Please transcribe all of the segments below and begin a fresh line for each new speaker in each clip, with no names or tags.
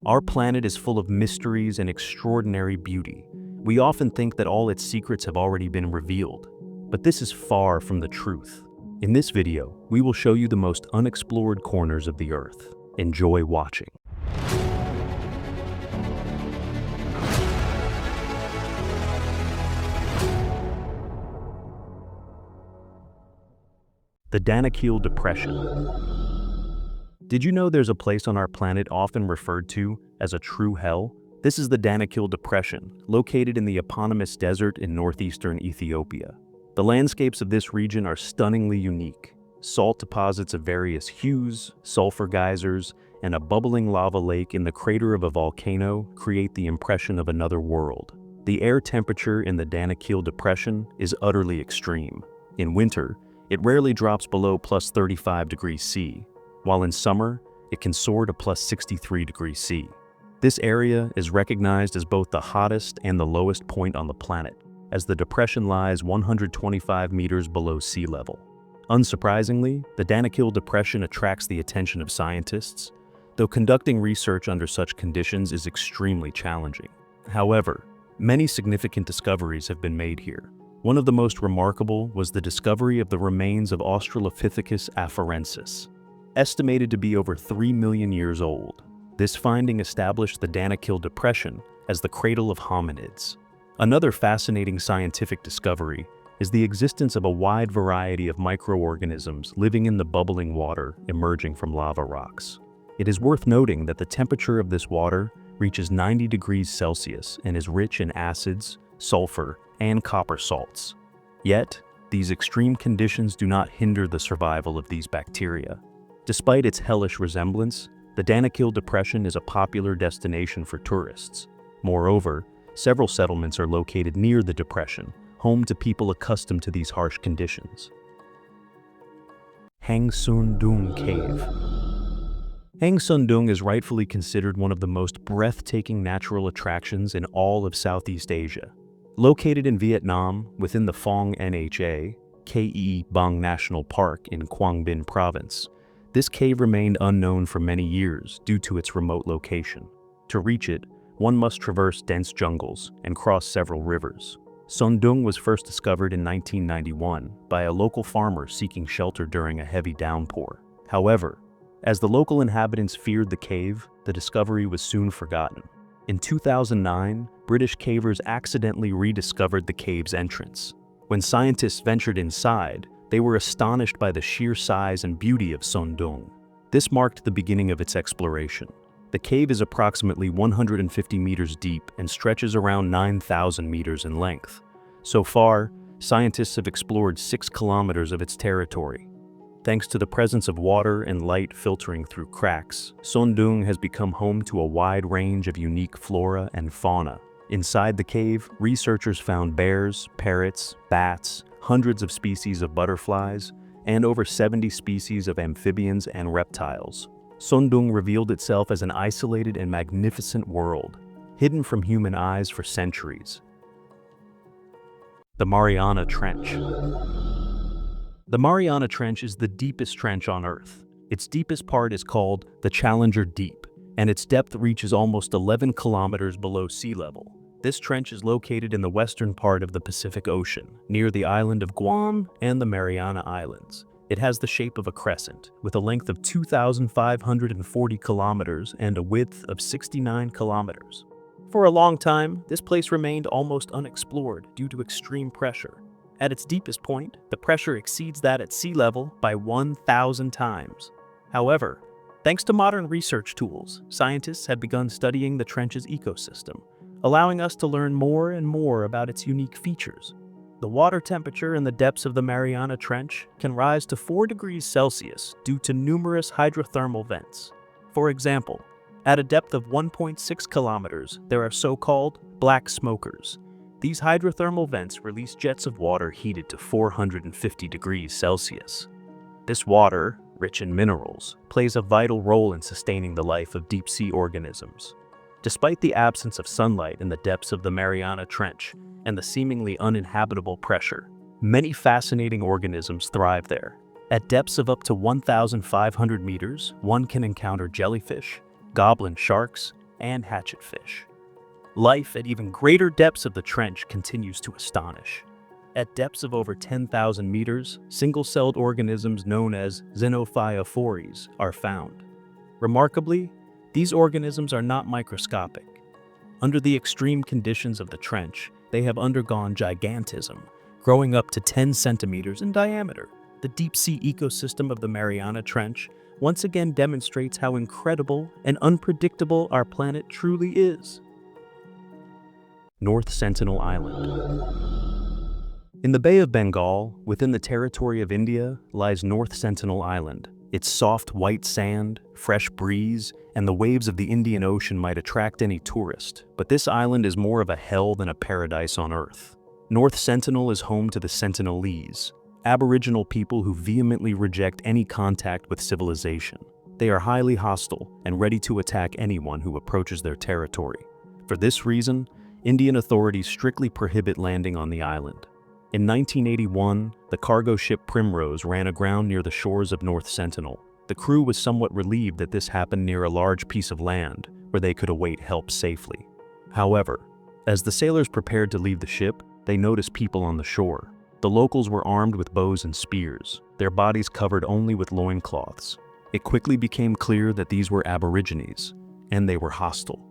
Our planet is full of mysteries and extraordinary beauty. We often think that all its secrets have already been revealed, but this is far from the truth. In this video, we will show you the most unexplored corners of the Earth. Enjoy watching. The Danakil Depression. Did you know there's a place on our planet often referred to as a true hell? This is the Danakil Depression, located in the eponymous desert in northeastern Ethiopia. The landscapes of this region are stunningly unique. Salt deposits of various hues, sulfur geysers, and a bubbling lava lake in the crater of a volcano create the impression of another world. The air temperature in the Danakil Depression is utterly extreme. In winter, it rarely drops below plus 35 degrees C, while in summer, it can soar to plus 63 degrees C. This area is recognized as both the hottest and the lowest point on the planet, as the depression lies 125 meters below sea level. Unsurprisingly, the Danakil Depression attracts the attention of scientists, though conducting research under such conditions is extremely challenging. However, many significant discoveries have been made here. One of the most remarkable was the discovery of the remains of Australopithecus afarensis, estimated to be over 3 million years old. This finding established the Danakil Depression as the cradle of hominids. Another fascinating scientific discovery is the existence of a wide variety of microorganisms living in the bubbling water emerging from lava rocks. It is worth noting that the temperature of this water reaches 90 degrees Celsius and is rich in acids, sulfur, and copper salts. Yet, these extreme conditions do not hinder the survival of these bacteria. Despite its hellish resemblance, the Danakil Depression is a popular destination for tourists. Moreover, several settlements are located near the depression, home to people accustomed to these harsh conditions. Son Doong Cave. Son Doong is rightfully considered one of the most breathtaking natural attractions in all of Southeast Asia. Located in Vietnam, within the Phong Nha, Ke Bang National Park in Quang Binh Province, this cave remained unknown for many years due to its remote location. To reach it, one must traverse dense jungles and cross several rivers. Son Doong was first discovered in 1991 by a local farmer seeking shelter during a heavy downpour. However, as the local inhabitants feared the cave, the discovery was soon forgotten. In 2009, British cavers accidentally rediscovered the cave's entrance. When scientists ventured inside, they were astonished by the sheer size and beauty of Son Doong. This marked the beginning of its exploration. The cave is approximately 150 meters deep and stretches around 9,000 meters in length. So far, scientists have explored 6 kilometers of its territory. Thanks to the presence of water and light filtering through cracks, Son Doong has become home to a wide range of unique flora and fauna. Inside the cave, researchers found bears, parrots, bats, hundreds of species of butterflies, and over 70 species of amphibians and reptiles. Son Doong revealed itself as an isolated and magnificent world, hidden from human eyes for centuries. The Mariana Trench. The Mariana Trench is the deepest trench on Earth. Its deepest part is called the Challenger Deep, and its depth reaches almost 11 kilometers below sea level. This trench is located in the western part of the Pacific Ocean, near the island of Guam and the Mariana Islands. It has the shape of a crescent, with a length of 2,540 kilometers and a width of 69 kilometers. For a long time, this place remained almost unexplored due to extreme pressure. At its deepest point, the pressure exceeds that at sea level by 1,000 times. However, thanks to modern research tools, scientists have begun studying the trench's ecosystem, allowing us to learn more and more about its unique features. The water temperature in the depths of the Mariana Trench can rise to 4 degrees Celsius due to numerous hydrothermal vents. For example, at a depth of 1.6 kilometers, there are so-called black smokers. These hydrothermal vents release jets of water heated to 450 degrees Celsius. This water, rich in minerals, plays a vital role in sustaining the life of deep-sea organisms. Despite the absence of sunlight in the depths of the Mariana Trench and the seemingly uninhabitable pressure, many fascinating organisms thrive there. At depths of up to 1,500 meters, one can encounter jellyfish, goblin sharks, and hatchetfish. Life at even greater depths of the trench continues to astonish. At depths of over 10,000 meters, single-celled organisms known as xenophyophores are found. Remarkably, these organisms are not microscopic. Under the extreme conditions of the trench, they have undergone gigantism, growing up to 10 centimeters in diameter. The deep-sea ecosystem of the Mariana Trench once again demonstrates how incredible and unpredictable our planet truly is. North Sentinel Island. In the Bay of Bengal, within the territory of India, lies North Sentinel Island. Its soft white sand, fresh breeze, and the waves of the Indian Ocean might attract any tourist, but this island is more of a hell than a paradise on Earth. North Sentinel is home to the Sentinelese, Aboriginal people who vehemently reject any contact with civilization. They are highly hostile and ready to attack anyone who approaches their territory. For this reason, Indian authorities strictly prohibit landing on the island. In 1981, the cargo ship Primrose ran aground near the shores of North Sentinel. The crew was somewhat relieved that this happened near a large piece of land where they could await help safely. However, as the sailors prepared to leave the ship, they noticed people on the shore. The locals were armed with bows and spears, their bodies covered only with loincloths. It quickly became clear that these were Aborigines, and they were hostile.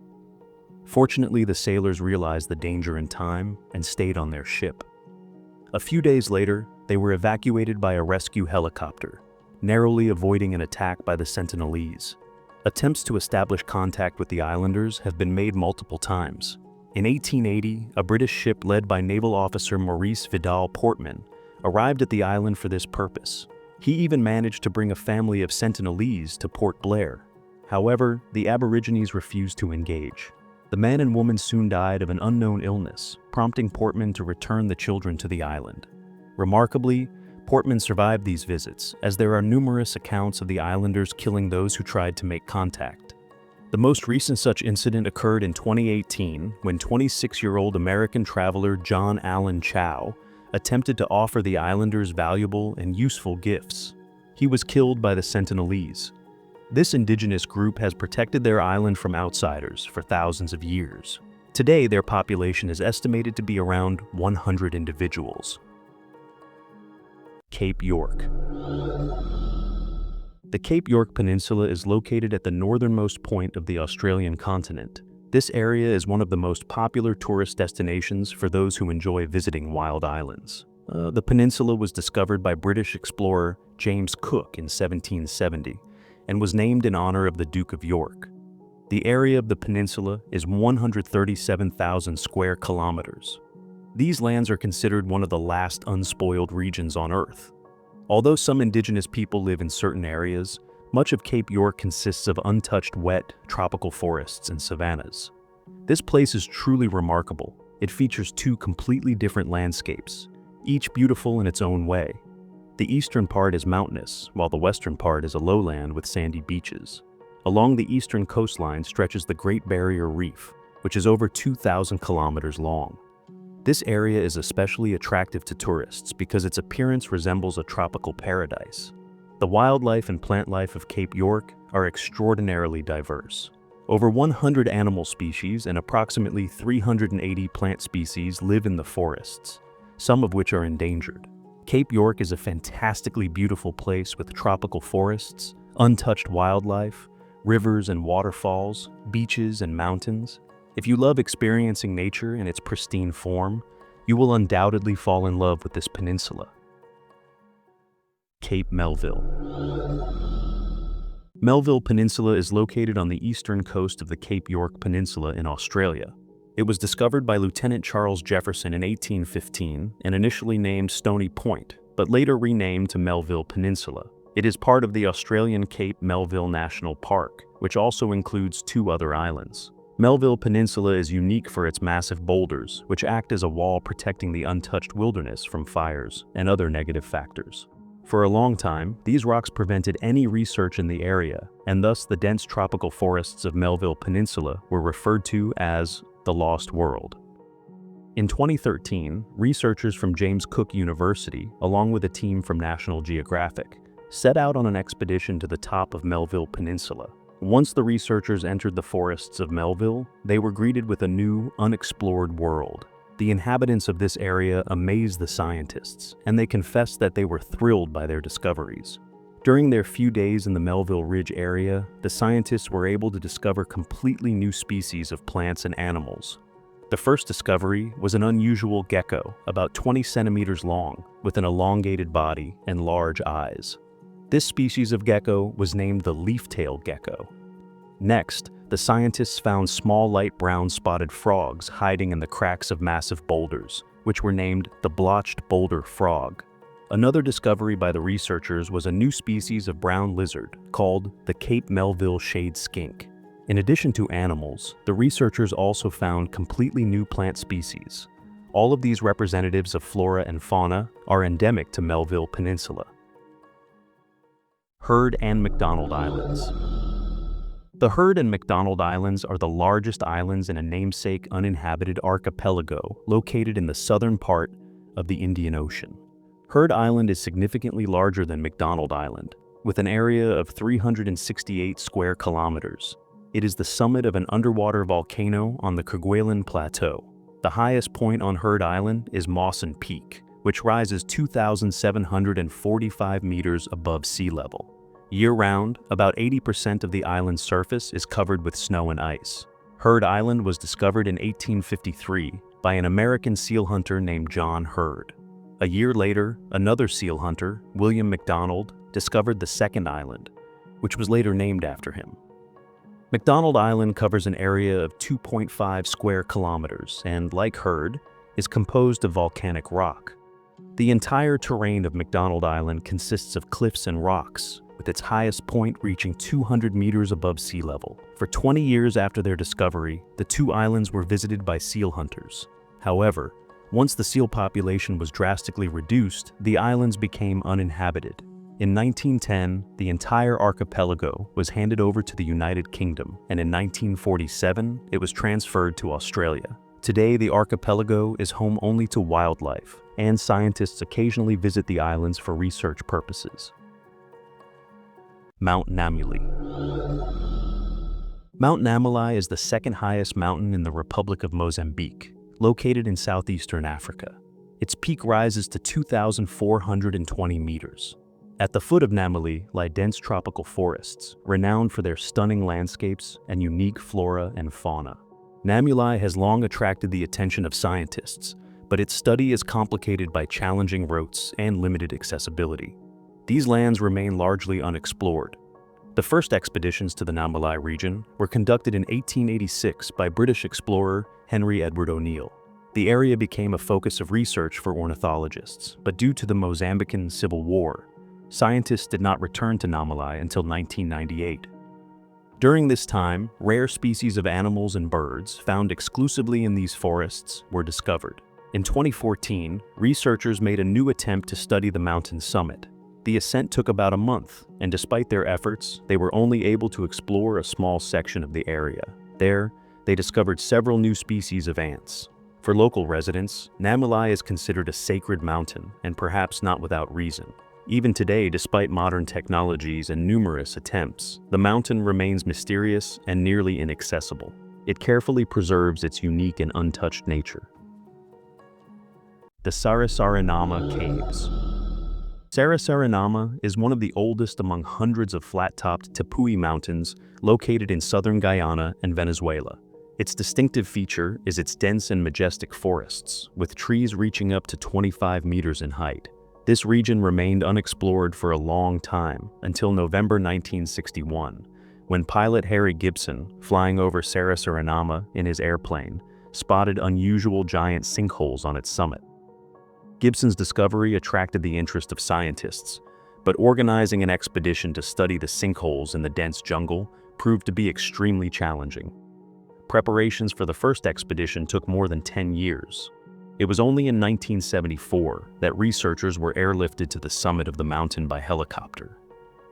Fortunately, the sailors realized the danger in time and stayed on their ship. A few days later, they were evacuated by a rescue helicopter, narrowly avoiding an attack by the Sentinelese. Attempts to establish contact with the islanders have been made multiple times. In 1880, a British ship led by naval officer Maurice Vidal Portman arrived at the island for this purpose. He even managed to bring a family of Sentinelese to Port Blair. However, the Aborigines refused to engage. The man and woman soon died of an unknown illness, prompting Portman to return the children to the island. Remarkably, Portman survived these visits, as there are numerous accounts of the islanders killing those who tried to make contact. The most recent such incident occurred in 2018 when 26-year-old American traveler John Allen Chow attempted to offer the islanders valuable and useful gifts. He was killed by the Sentinelese. This indigenous group has protected their island from outsiders for thousands of years. Today, their population is estimated to be around 100 individuals. Cape York. The Cape York Peninsula is located at the northernmost point of the Australian continent. This area is one of the most popular tourist destinations for those who enjoy visiting wild islands. The peninsula was discovered by British explorer James Cook in 1770 and was named in honor of the Duke of York. The area of the peninsula is 137,000 square kilometers. These lands are considered one of the last unspoiled regions on Earth. Although some indigenous people live in certain areas, much of Cape York consists of untouched wet, tropical forests and savannas. This place is truly remarkable. It features two completely different landscapes, each beautiful in its own way. The eastern part is mountainous, while the western part is a lowland with sandy beaches. Along the eastern coastline stretches the Great Barrier Reef, which is over 2,000 kilometers long. This area is especially attractive to tourists because its appearance resembles a tropical paradise. The wildlife and plant life of Cape York are extraordinarily diverse. Over 100 animal species and approximately 380 plant species live in the forests, some of which are endangered. Cape York is a fantastically beautiful place with tropical forests, untouched wildlife, rivers and waterfalls, beaches and mountains. If you love experiencing nature in its pristine form, you will undoubtedly fall in love with this peninsula. Cape Melville. Melville Peninsula is located on the eastern coast of the Cape York Peninsula in Australia. It was discovered by Lieutenant Charles Jefferson in 1815 and initially named Stony Point, but later renamed to Melville Peninsula. It is part of the Australian Cape Melville National Park, which also includes two other islands. Melville Peninsula is unique for its massive boulders, which act as a wall protecting the untouched wilderness from fires and other negative factors. For a long time, these rocks prevented any research in the area, and thus the dense tropical forests of Melville Peninsula were referred to as the Lost World. In 2013, researchers from James Cook University, along with a team from National Geographic, set out on an expedition to the top of Melville Peninsula. Once the researchers entered the forests of Melville, they were greeted with a new, unexplored world. The inhabitants of this area amazed the scientists, and they confessed that they were thrilled by their discoveries. During their few days in the Melville Ridge area, the scientists were able to discover completely new species of plants and animals. The first discovery was an unusual gecko, about 20 centimeters long, with an elongated body and large eyes. This species of gecko was named the leaf-tailed gecko. Next, the scientists found small light brown spotted frogs hiding in the cracks of massive boulders, which were named the blotched boulder frog. Another discovery by the researchers was a new species of brown lizard called the Cape Melville shade skink. In addition to animals, the researchers also found completely new plant species. All of these representatives of flora and fauna are endemic to Melville Peninsula. Heard and McDonald Islands. The Heard and McDonald Islands are the largest islands in a namesake uninhabited archipelago located in the southern part of the Indian Ocean. Heard Island is significantly larger than McDonald Island, with an area of 368 square kilometers. It is the summit of an underwater volcano on the Kerguelen Plateau. The highest point on Heard Island is Mawson Peak, which rises 2,745 meters above sea level. Year-round, about 80% of the island's surface is covered with snow and ice. Heard Island was discovered in 1853 by an American seal hunter named John Heard. A year later, another seal hunter, William McDonald, discovered the second island, which was later named after him. McDonald Island covers an area of 2.5 square kilometers and, like Heard, is composed of volcanic rock. The entire terrain of McDonald Island consists of cliffs and rocks, with its highest point reaching 200 meters above sea level. For 20 years after their discovery, the two islands were visited by seal hunters. However, once the seal population was drastically reduced, the islands became uninhabited. In 1910, the entire archipelago was handed over to the United Kingdom, and in 1947, it was transferred to Australia. Today, the archipelago is home only to wildlife, and scientists occasionally visit the islands for research purposes. Mount Namuli. Mount Namuli is the second highest mountain in the Republic of Mozambique, located in southeastern Africa. Its peak rises to 2,420 meters. At the foot of Namuli lie dense tropical forests, renowned for their stunning landscapes and unique flora and fauna. Namuli has long attracted the attention of scientists, but its study is complicated by challenging routes and limited accessibility. These lands remain largely unexplored. The first expeditions to the Namuli region were conducted in 1886 by British explorer Henry Edward O'Neill. The area became a focus of research for ornithologists, but due to the Mozambican Civil War, scientists did not return to Namuli until 1998. During this time, rare species of animals and birds found exclusively in these forests were discovered. In 2014, researchers made a new attempt to study the mountain's summit. The ascent took about a month, and despite their efforts, they were only able to explore a small section of the area. There, they discovered several new species of ants. For local residents, Namuli is considered a sacred mountain, and perhaps not without reason. Even today, despite modern technologies and numerous attempts, the mountain remains mysterious and nearly inaccessible. It carefully preserves its unique and untouched nature. The Sarisariñama Caves. Sarisariñama is one of the oldest among hundreds of flat-topped Tepui mountains located in southern Guyana and Venezuela. Its distinctive feature is its dense and majestic forests, with trees reaching up to 25 meters in height. This region remained unexplored for a long time, until November 1961, when pilot Harry Gibson, flying over Sarisariñama in his airplane, spotted unusual giant sinkholes on its summit. Gibson's discovery attracted the interest of scientists, but organizing an expedition to study the sinkholes in the dense jungle proved to be extremely challenging. Preparations for the first expedition took more than 10 years. It was only in 1974 that researchers were airlifted to the summit of the mountain by helicopter.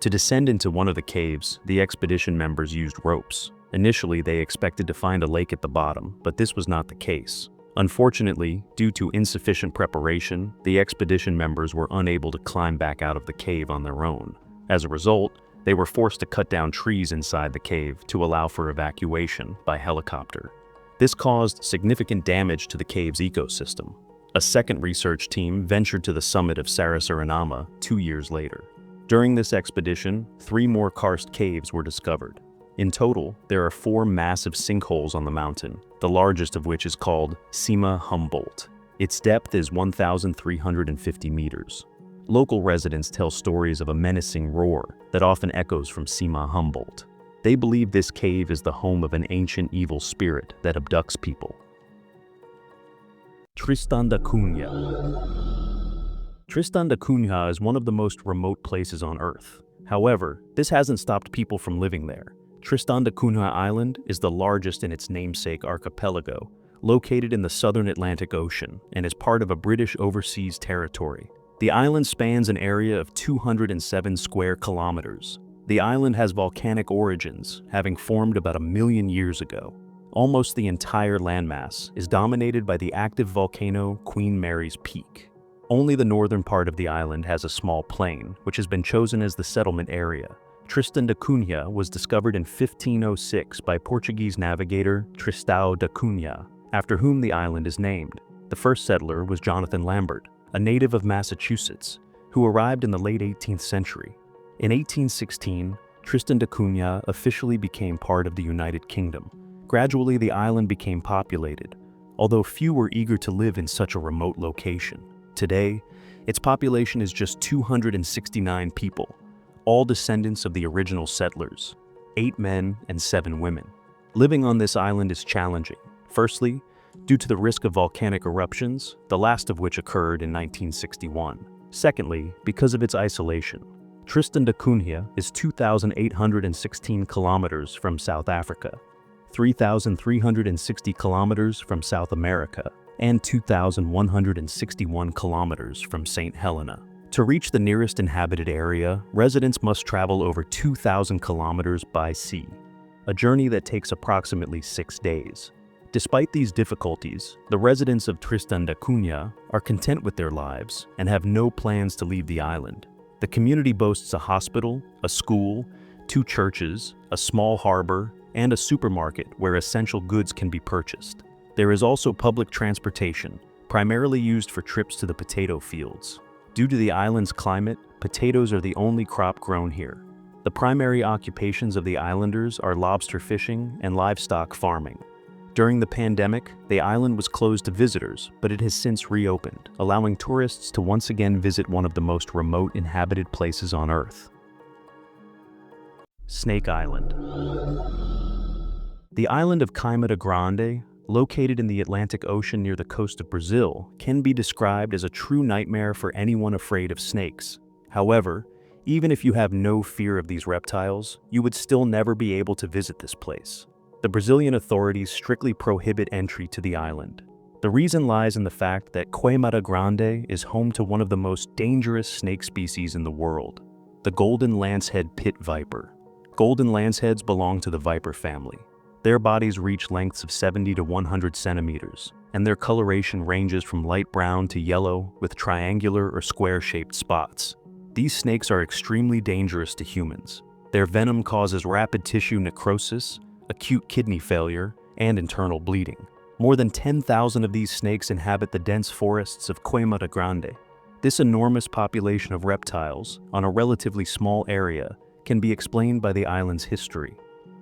To descend into one of the caves, the expedition members used ropes. Initially, they expected to find a lake at the bottom, but this was not the case. Unfortunately, due to insufficient preparation, the expedition members were unable to climb back out of the cave on their own. As a result, They were forced to cut down trees inside the cave to allow for evacuation by helicopter. This caused significant damage to the cave's ecosystem. A second research team ventured to the summit of Sarisariñama 2 years later. During this expedition, 3 more karst caves were discovered. In total, there are 4 massive sinkholes on the mountain, the largest of which is called Sima Humboldt. Its depth is 1,350 meters. Local residents tell stories of a menacing roar that often echoes from Sima Humboldt. They believe this cave is the home of an ancient evil spirit that abducts people. Tristan da Cunha. Tristan da Cunha is one of the most remote places on Earth. However, this hasn't stopped people from living there. Tristan da Cunha Island is the largest in its namesake archipelago, located in the southern Atlantic Ocean, and is part of a British overseas territory. The island spans an area of 207 square kilometers. The island has volcanic origins, having formed about 1 million years ago. Almost the entire landmass is dominated by the active volcano Queen Mary's Peak. Only the northern part of the island has a small plain, which has been chosen as the settlement area. Tristan da Cunha was discovered in 1506 by Portuguese navigator Tristan da Cunha, after whom the island is named. The first settler was Jonathan Lambert, a native of Massachusetts, who arrived in the late 18th century. In 1816, Tristan da Cunha officially became part of the United Kingdom. Gradually, the island became populated, although few were eager to live in such a remote location. Today, its population is just 269 people, all descendants of the original settlers, 8 men and 7 women. Living on this island is challenging. Firstly, due to the risk of volcanic eruptions, the last of which occurred in 1961. Secondly, because of its isolation. Tristan da Cunha is 2,816 kilometers from South Africa, 3,360 kilometers from South America, and 2,161 kilometers from St. Helena. To reach the nearest inhabited area, residents must travel over 2,000 kilometers by sea, a journey that takes approximately 6 days. Despite these difficulties, the residents of Tristan da Cunha are content with their lives and have no plans to leave the island. The community boasts a hospital, a school, 2 churches, a small harbor, and a supermarket where essential goods can be purchased. There is also public transportation, primarily used for trips to the potato fields. Due to the island's climate, potatoes are the only crop grown here. The primary occupations of the islanders are lobster fishing and livestock farming. During the pandemic, the island was closed to visitors, but it has since reopened, allowing tourists to once again visit one of the most remote inhabited places on Earth. Snake Island. The island of Caimada Grande, located in the Atlantic Ocean near the coast of Brazil, can be described as a true nightmare for anyone afraid of snakes. However, even if you have no fear of these reptiles, you would still never be able to visit this place. The Brazilian authorities strictly prohibit entry to the island. The reason lies in the fact that Caimada Grande is home to one of the most dangerous snake species in the world, the golden lancehead pit viper. Golden lanceheads belong to the viper family. Their bodies reach lengths of 70 to 100 centimeters, and their coloration ranges from light brown to yellow with triangular or square-shaped spots. These snakes are extremely dangerous to humans. Their venom causes rapid tissue necrosis, acute kidney failure, and internal bleeding. More than 10,000 of these snakes inhabit the dense forests of Caimada Grande. This enormous population of reptiles, on a relatively small area, can be explained by the island's history.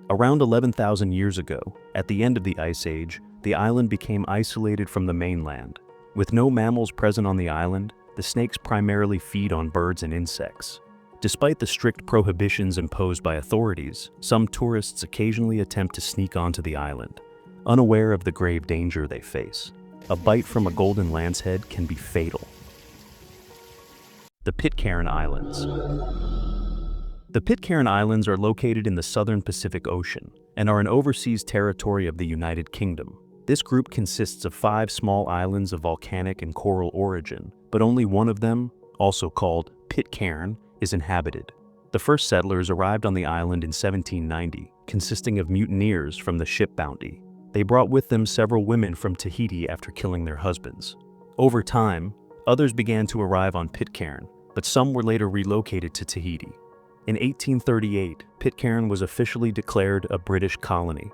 Around 11,000 years ago, at the end of the Ice Age, the island became isolated from the mainland. With no mammals present on the island, the snakes primarily feed on birds and insects. Despite the strict prohibitions imposed by authorities, some tourists occasionally attempt to sneak onto the island, unaware of the grave danger they face. A bite from a golden lancehead can be fatal. The Pitcairn Islands. The Pitcairn Islands are located in the southern Pacific Ocean and are an overseas territory of the United Kingdom. This group consists of 5 small islands of volcanic and coral origin, but only one of them, also called Pitcairn, is inhabited. The first settlers arrived on the island in 1790, consisting of mutineers from the ship Bounty. They brought with them several women from Tahiti after killing their husbands. Over time, others began to arrive on Pitcairn, but some were later relocated to Tahiti. In 1838, Pitcairn was officially declared a British colony.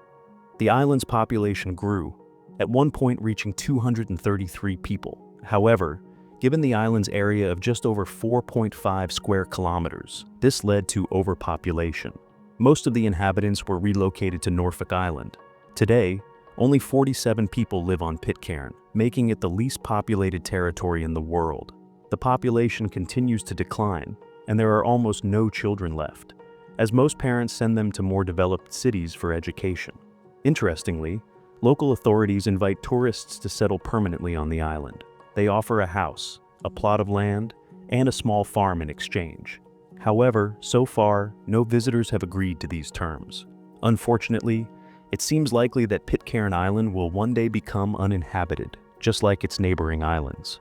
The island's population grew, at one point reaching 233 people. However, given the island's area of just over 4.5 square kilometers, this led to overpopulation. Most of the inhabitants were relocated to Norfolk Island. Today, only 47 people live on Pitcairn, making it the least populated territory in the world. The population continues to decline, and there are almost no children left, as most parents send them to more developed cities for education. Interestingly, local authorities invite tourists to settle permanently on the island. They offer a house, a plot of land, and a small farm in exchange. However, so far, no visitors have agreed to these terms. Unfortunately, it seems likely that Pitcairn Island will one day become uninhabited, just like its neighboring islands.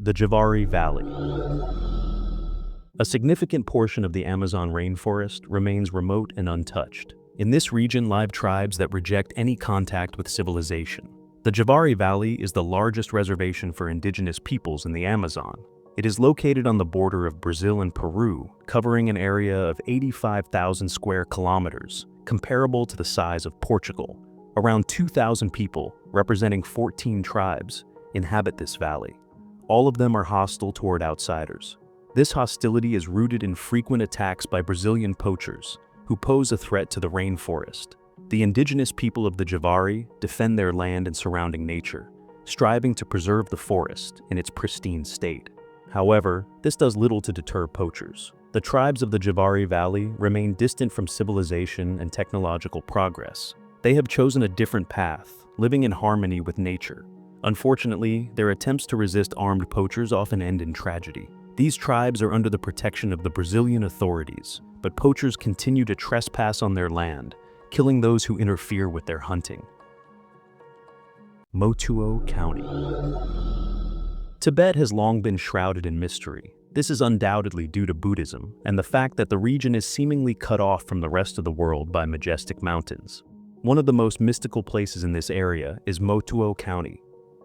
The Javari Valley. A significant portion of the Amazon rainforest remains remote and untouched. In this region live tribes that reject any contact with civilization. The Javari Valley is the largest reservation for indigenous peoples in the Amazon. It is located on the border of Brazil and Peru, covering an area of 85,000 square kilometers, comparable to the size of Portugal. Around 2,000 people, representing 14 tribes, inhabit this valley. All of them are hostile toward outsiders. This hostility is rooted in frequent attacks by Brazilian poachers, who pose a threat to the rainforest. The indigenous people of the Javari defend their land and surrounding nature, striving to preserve the forest in its pristine state. However, this does little to deter poachers. The tribes of the Javari Valley remain distant from civilization and technological progress. They have chosen a different path, living in harmony with nature. Unfortunately, their attempts to resist armed poachers often end in tragedy. These tribes are under the protection of the Brazilian authorities, but poachers continue to trespass on their land, killing those who interfere with their hunting. Motuo County. Tibet has long been shrouded in mystery. This is undoubtedly due to Buddhism and the fact that the region is seemingly cut off from the rest of the world by majestic mountains. One of the most mystical places in this area is Motuo County.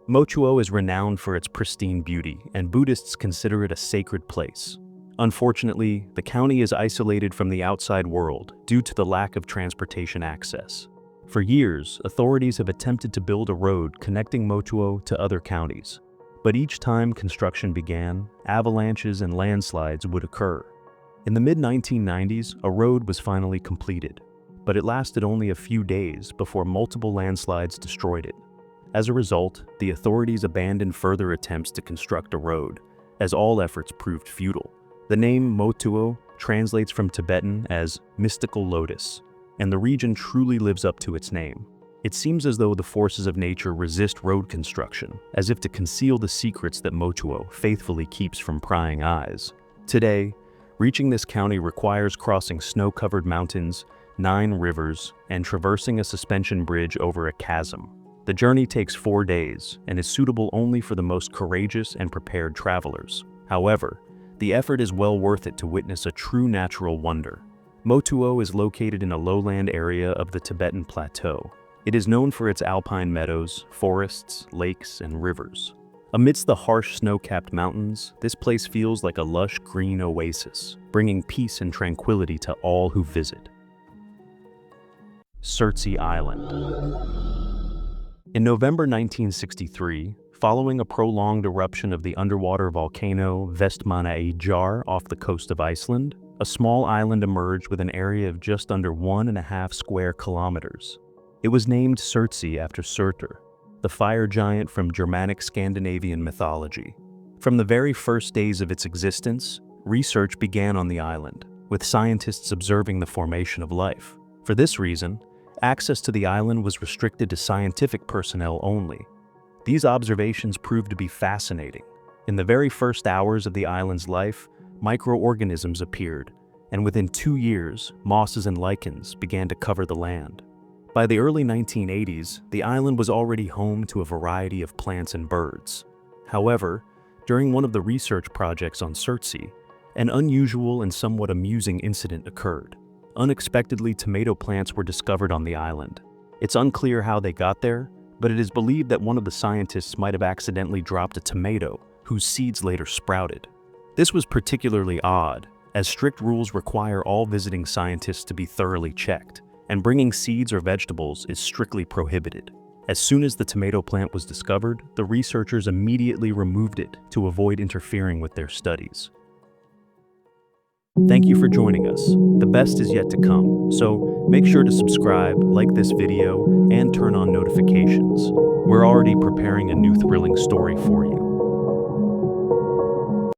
Motuo is renowned for its pristine beauty, and Buddhists consider it a sacred place. Unfortunately, the county is isolated from the outside world due to the lack of transportation access. For years, authorities have attempted to build a road connecting Motuo to other counties. But each time construction began, avalanches and landslides would occur. In the mid-1990s, a road was finally completed, but it lasted only a few days before multiple landslides destroyed it. As a result, the authorities abandoned further attempts to construct a road, as all efforts proved futile. The name Motuo translates from Tibetan as mystical lotus, and the region truly lives up to its name. It seems as though the forces of nature resist road construction, as if to conceal the secrets that Motuo faithfully keeps from prying eyes. Today, reaching this county requires crossing snow-covered mountains, 9 rivers, and traversing a suspension bridge over a chasm. The journey takes 4 days and is suitable only for the most courageous and prepared travelers. However, the effort is well worth it to witness a true natural wonder. Motuo is located in a lowland area of the Tibetan Plateau. It is known for its alpine meadows, forests, lakes, and rivers. Amidst the harsh snow-capped mountains, this place feels like a lush green oasis, bringing peace and tranquility to all who visit. Surtsey Island. In November 1963, following a prolonged eruption of the underwater volcano Vestmannaeyjar off the coast of Iceland, a small island emerged with an area of just under 1.5 square kilometers. It was named Surtsey after Surtur, the fire giant from Germanic Scandinavian mythology. From the very first days of its existence, research began on the island, with scientists observing the formation of life. For this reason, access to the island was restricted to scientific personnel only. These observations proved to be fascinating. In the very first hours of the island's life, microorganisms appeared, and within 2 years, mosses and lichens began to cover the land. By the early 1980s, the island was already home to a variety of plants and birds. However, during one of the research projects on Surtsey, an unusual and somewhat amusing incident occurred. Unexpectedly, tomato plants were discovered on the island. It's unclear how they got there, but it is believed that one of the scientists might have accidentally dropped a tomato, whose seeds later sprouted. This was particularly odd, as strict rules require all visiting scientists to be thoroughly checked, and bringing seeds or vegetables is strictly prohibited. As soon as the tomato plant was discovered, the researchers immediately removed it to avoid interfering with their studies. Thank you for joining us. The best is yet to come, so make sure to subscribe, like this video, and turn on notifications. We're already preparing a new thrilling story for you.